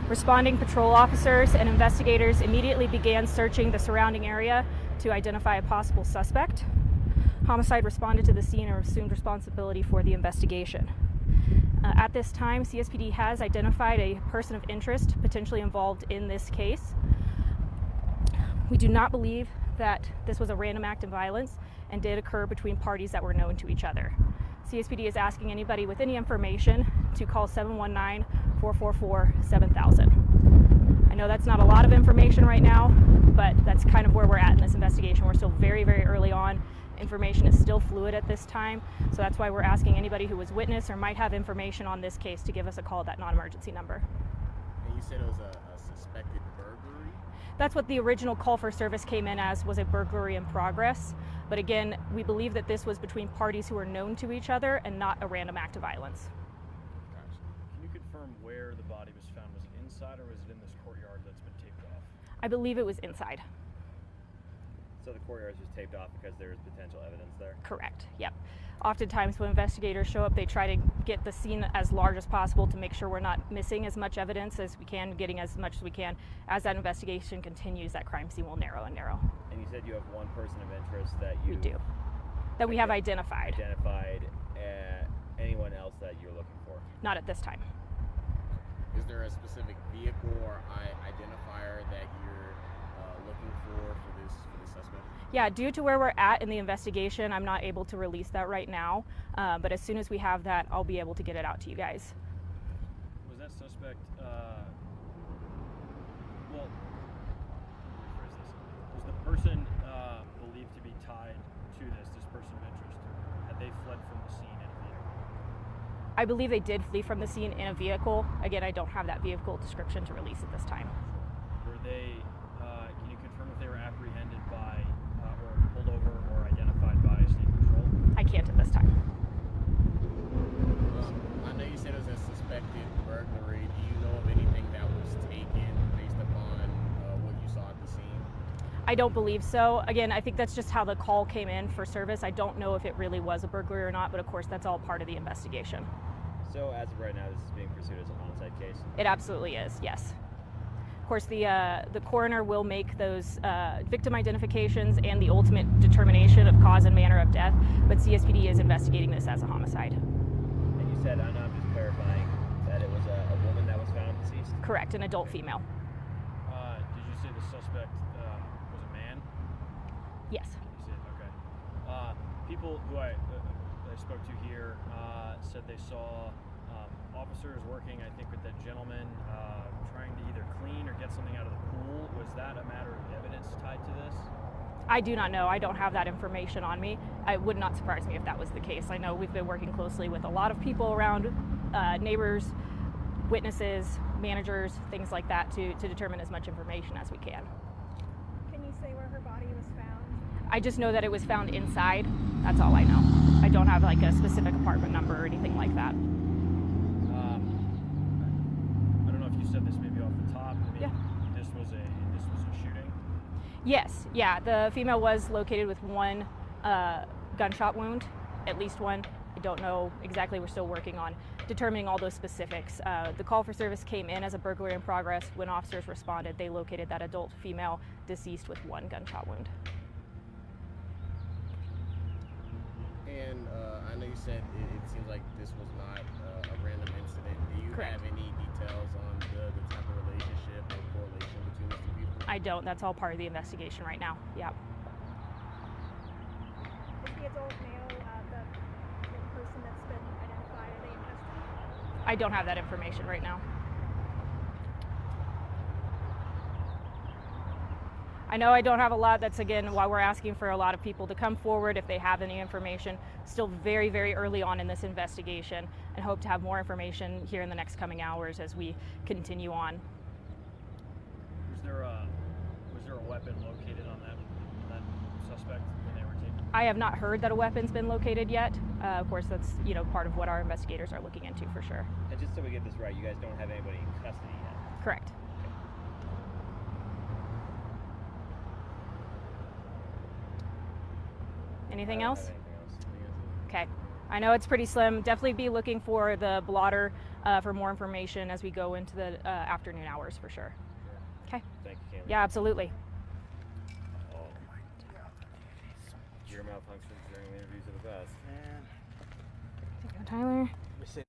Responding patrol officers and investigators immediately began searching the surrounding area to identify a possible suspect. Homicide responded to the scene and assumed responsibility for the investigation. At this time, CSPD has identified a person of interest potentially involved in this case. We do not believe that this was a random act of violence and did occur between parties that were known to each other. CSPD is asking anybody with any information to call 719-444-7000. I know that's not a lot of information right now, but that's kind of where we're at in this investigation. We're still very, very early on. Information is still fluid at this time, so that's why we're asking anybody who was witness or might have information on this case to give us a call at that non-emergency number. And you said it was a suspected burglary? That's what the original call for service came in as, was a burglary in progress. But again, we believe that this was between parties who are known to each other and not a random act of violence. Gotcha. Can you confirm where the body was found? Was it inside or was it in this courtyard that's been taped off? I believe it was inside. So the courtyard is just taped off because there's potential evidence there? Correct, yep. Oftentimes when investigators show up, they try to get the scene as large as possible to make sure we're not missing as much evidence as we can, getting as much as we can. As that investigation continues, that crime scene will narrow and narrow. And you said you have one person of interest that you... We do. That we have identified. Anyone else that you're looking for? Not at this time. Is there a specific vehicle or identifier that you're looking for this suspect? Yeah, due to where we're at in the investigation, I'm not able to release that right now. But as soon as we have that, I'll be able to get it out to you guys. Was that suspect, let me rephrase this. Was the person believed to be tied to this person of interest? Had they fled from the scene in a vehicle? I believe they did flee from the scene in a vehicle. Again, I don't have that vehicle description to release at this time. Were they, can you confirm if they were apprehended by, or pulled over or identified by state patrol? I can't at this time. I know you said it was a suspected burglary. Do you know of anything that was taken based upon what you saw at the scene? I don't believe so. Again, I think that's just how the call came in for service. I don't know if it really was a burglary or not, but of course that's all part of the investigation. So as of right now, this is being pursued as a homicide case? It absolutely is, yes. Of course, the coroner will make those victim identifications and the ultimate determination of cause and manner of death, but CSPD is investigating this as a homicide. And you said, I'm just clarifying, that it was a woman that was found deceased? Correct, an adult female. Did you say the suspect was a man? Yes. You said, okay. People who I spoke to here said they saw officers working, I think, with that gentleman trying to either clean or get something out of the pool. Was that a matter of evidence tied to this? I do not know. I don't have that information on me. It would not surprise me if that was the case. I know we've been working closely with a lot of people around, neighbors, witnesses, managers, things like that to determine as much information as we can. Can you say where her body was found? I just know that it was found inside. That's all I know. I don't have like a specific apartment number or anything like that. I don't know if you said this maybe off the top. I mean, Yeah. This was a shooting. Yes, yeah. The female was located with one gunshot wound, at least one. I don't know exactly. We're still working on determining all those specifics. The call for service came in as a burglary in progress. When officers responded, they located that adult female deceased with one gunshot wound. And I know you said it seems like this was not a random incident. Do you Correct. have any details on the type of relationship or correlation between these two people? I don't. That's all part of the investigation right now. Yeah. Is the adult male the person that's been identified? Are they in custody? I don't have that information right now. I know I don't have a lot. That's, again, why we're asking for a lot of people to come forward if they have any information. Still very, very early on in this investigation, and hope to have more information here in the next coming hours as we continue on. Was there a weapon located on that suspect when they were taken? I have not heard that a weapon's been located yet. Of course, that's part of what our investigators are looking into for sure. And just so we get this right, you guys don't have anybody in custody yet? Correct. Anything else? Anything else? Okay. I know it's pretty slim. Definitely be looking for the blotter for more information as we go into the afternoon hours for sure. Okay. Thank you, Cameron. Yeah, absolutely. Oh my God. Your malfunctions during the interviews are the best. Thank you, Tyler. Let me say